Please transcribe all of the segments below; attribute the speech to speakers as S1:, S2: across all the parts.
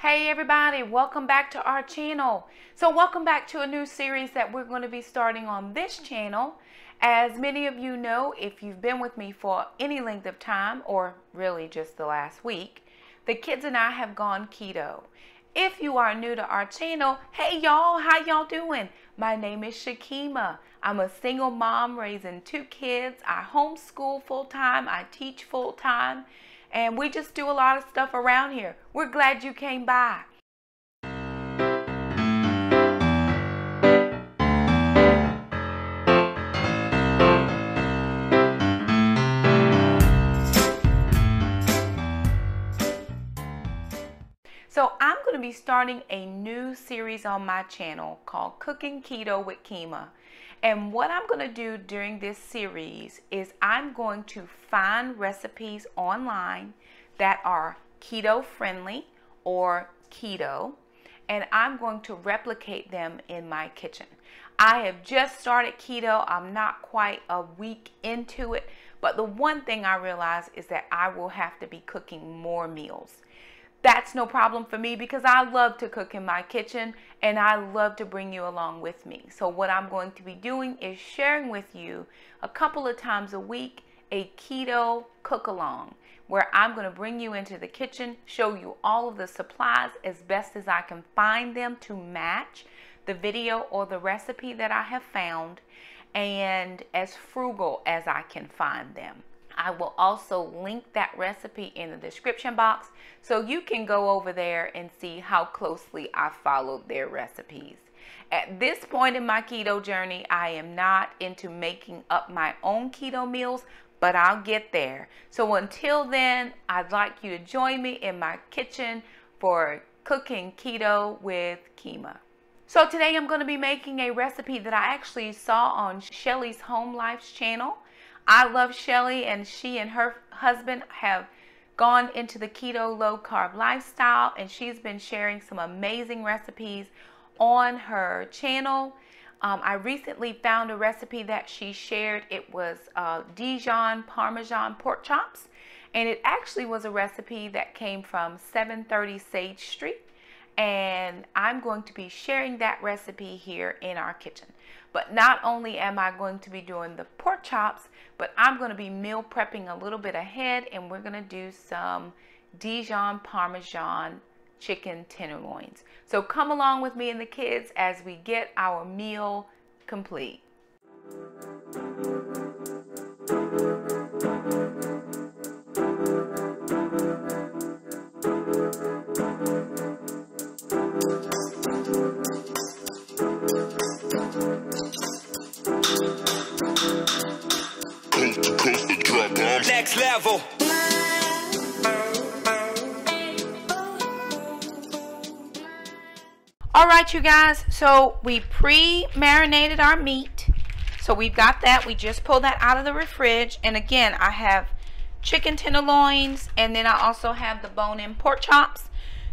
S1: Hey everybody, welcome back to our channel. So welcome back to a new series that we're going to be starting on this channel. As many of you know, if you've been with me for any length of time, or really just the last week, the kids and I have gone keto. If you are new to our channel, hey y'all, how y'all doing? My name is Shakema. I'm a single mom raising 2 kids. I homeschool full-time, I teach full-time, and we just do a lot of stuff around here. We're glad you came by. So I'm going to be starting a new series on my channel called Cooking Keto with Kema. And what I'm going to do during this series is I'm going to find recipes online that are keto friendly or keto, and I'm going to replicate them in my kitchen. I have just started keto. I'm not quite a week into it, but the one thing I realize is that I will have to be cooking more meals. That's no problem for me because I love to cook in my kitchen and I love to bring you along with me. So what I'm going to be doing is sharing with you a couple of times a week a keto cook along where I'm going to bring you into the kitchen, show you all of the supplies as best as I can find them to match the video or the recipe that I have found, and as frugal as I can find them. I will also link that recipe in the description box so you can go over there and see how closely I followed their recipes. At this point in my keto journey, I am not into making up my own keto meals, but I'll get there. So until then, I'd like you to join me in my kitchen for Cooking Keto with Kema. So today I'm going to be making a recipe that I actually saw on Shelly's Home Life's channel. I love Shelly, and she and her husband have gone into the keto low carb lifestyle, and she's been sharing some amazing recipes on her channel. I recently found a recipe that she shared. It was Dijon Parmesan pork chops, and it actually was a recipe that came from 730 Sage Street, and I'm going to be sharing that recipe here in our kitchen. But not only am I going to be doing the pork chops, but I'm going to be meal prepping a little bit ahead, and we're going to do some Dijon Parmesan chicken tenderloins. So come along with me and the kids as we get our meal complete.
S2: Next level.
S1: All right, you guys, so we pre-marinated our meat. So we've got that. We just pulled that out of the fridge. And again, I have chicken tenderloins, and then I also have the bone-in pork chops.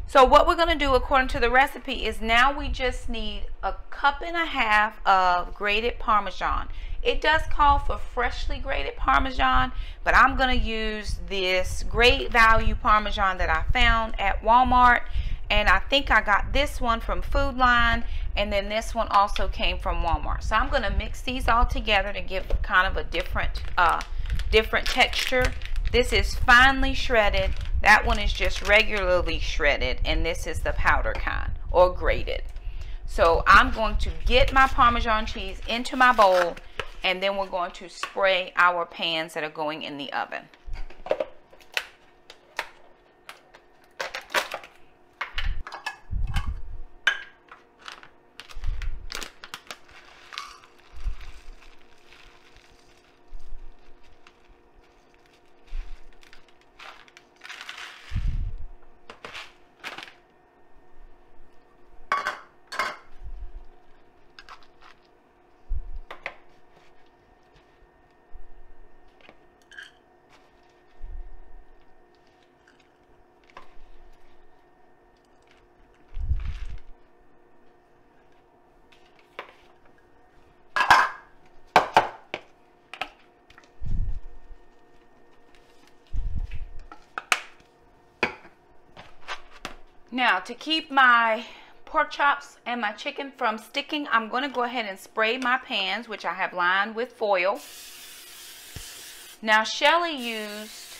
S1: So what we're going to do according to the recipe is now we just need 1.5 cups of grated Parmesan. It does call for freshly grated Parmesan, but I'm going to use this great value Parmesan that I found at Walmart. And I think I got this one from Food Line, and then this one also came from Walmart. So I'm going to mix these all together to give kind of a different texture. This is finely shredded. That one is just regularly shredded, and this is the powder kind or grated. So I'm going to get my Parmesan cheese into my bowl, and then we're going to spray our pans that are going in the oven. Now, to keep my pork chops and my chicken from sticking, I'm going to go ahead and spray my pans, which I have lined with foil. Now, Shelly used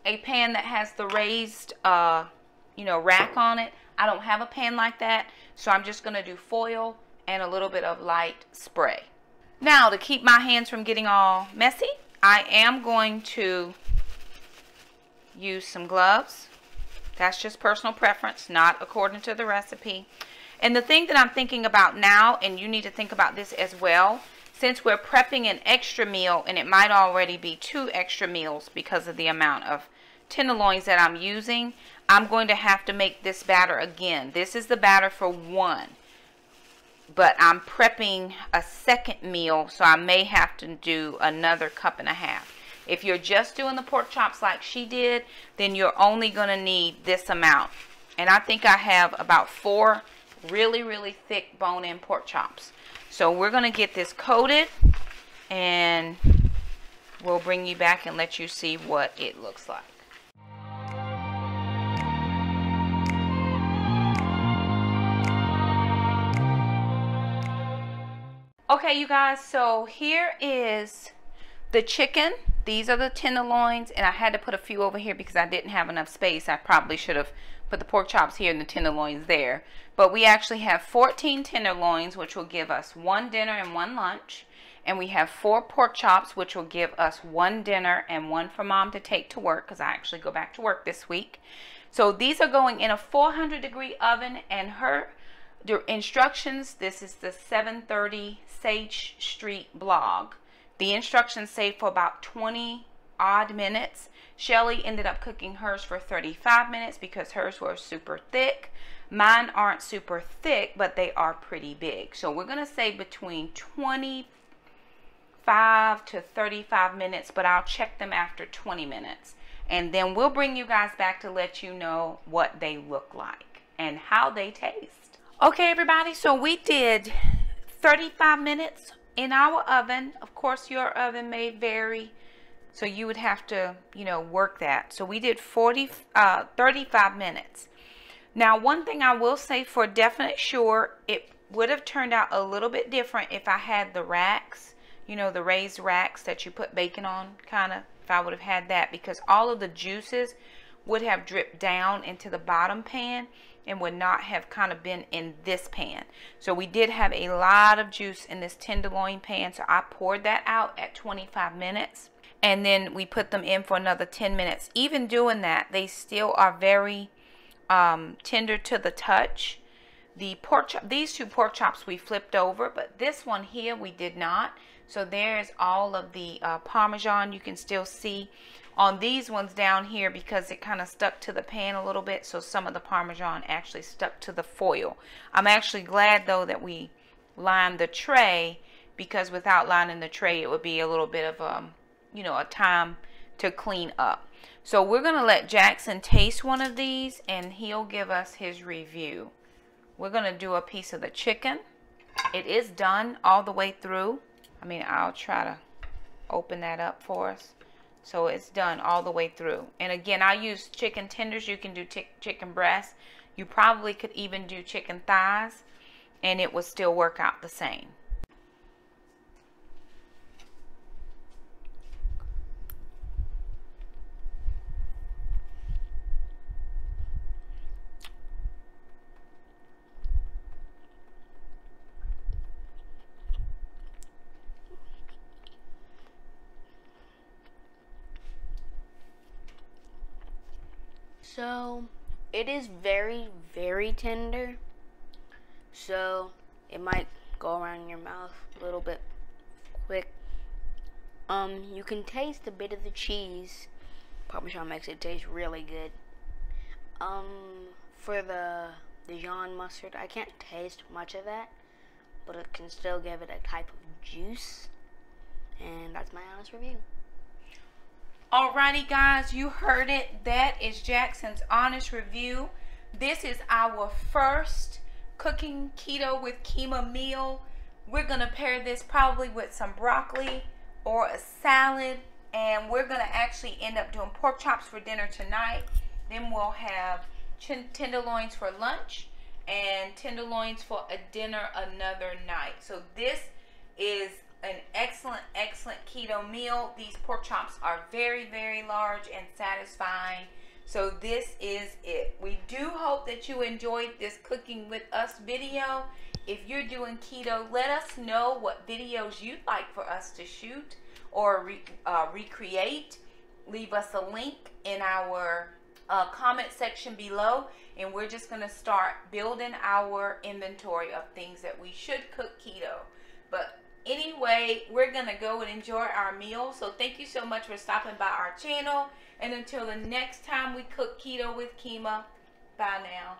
S1: a pan that has the raised, rack on it. I don't have a pan like that, so I'm just going to do foil and a little bit of light spray. Now, to keep my hands from getting all messy, I am going to use some gloves. That's just personal preference, not according to the recipe. And the thing that I'm thinking about now, and you need to think about this as well, since we're prepping an extra meal, and it might already be 2 extra meals because of the amount of tenderloins that I'm using, I'm going to have to make this batter again. This is the batter for 1. But I'm prepping a second meal, so I may have to do another 1.5 cups. If you're just doing the pork chops like she did, then you're only going to need this amount. And I think I have about 4 really, really thick bone-in pork chops. So we're going to get this coated, and we'll bring you back and let you see what it looks like. Okay, you guys, so here is the chicken. These are the tenderloins, and I had to put a few over here because I didn't have enough space. I probably should have put the pork chops here and the tenderloins there. But we actually have 14 tenderloins, which will give us 1 dinner and 1 lunch. And we have 4 pork chops, which will give us 1 dinner and 1 for Mom to take to work, because I actually go back to work this week. So these are going in a 400-degree oven, and her instructions, this is the 730 Sage Street blog. The instructions say for about 20 odd minutes. Shelly ended up cooking hers for 35 minutes because hers were super thick. Mine aren't super thick, but they are pretty big. So we're going to say between 25 to 35 minutes, but I'll check them after 20 minutes. And then we'll bring you guys back to let you know what they look like and how they taste. Okay, everybody, so we did 35 minutes in our oven. Of course, your oven may vary, so you would have to, work that. So we did 35 minutes. Now, one thing I will say for definite sure, it would have turned out a little bit different if I had the racks, the raised racks that you put bacon on, kind of, if I would have had that, because all of the juices would have dripped down into the bottom pan and would not have kind of been in this pan. So we did have a lot of juice in this tenderloin pan, so I poured that out at 25 minutes, and then we put them in for another 10 minutes. Even doing that, they still are very tender to the touch. The pork chop, these 2 pork chops we flipped over, but this one here we did not. So there's all of the Parmesan you can still see on these ones down here, because it kind of stuck to the pan a little bit, so some of the Parmesan actually stuck to the foil. I'm actually glad though that we lined the tray, because without lining the tray it would be a little bit of a time to clean up. So we're gonna let Jackson taste one of these and he'll give us his review. We're gonna do a piece of the chicken. It is done all the way through. I'll try to open that up for us. So it's done all the way through. And again, I use chicken tenders. You can do chicken breasts. You probably could even do chicken thighs, and it would still work out the same.
S3: So, it is very, very tender, so it might go around your mouth a little bit quick. You can taste a bit of the cheese. Parmesan makes it taste really good. For the Dijon mustard, I can't taste much of that, but it can still give it a type of juice, and that's my honest review.
S1: Alrighty guys, you heard it. That is Jackson's honest review. This is our first Cooking Keto with Kema meal. We're going to pair this probably with some broccoli or a salad, and we're going to actually end up doing pork chops for dinner tonight. Then we'll have tenderloins for lunch and tenderloins for a dinner another night. So this is an excellent keto meal. These pork chops are very large and satisfying. So this is it. We do hope that you enjoyed this cooking with us video. If you're doing keto, let us know what videos you'd like for us to shoot or recreate. Leave us a link in our comment section below, and we're just going to start building our inventory of things that we should cook keto. But anyway, we're going to go and enjoy our meal. So thank you so much for stopping by our channel. And until the next time we cook keto with Kema, bye now.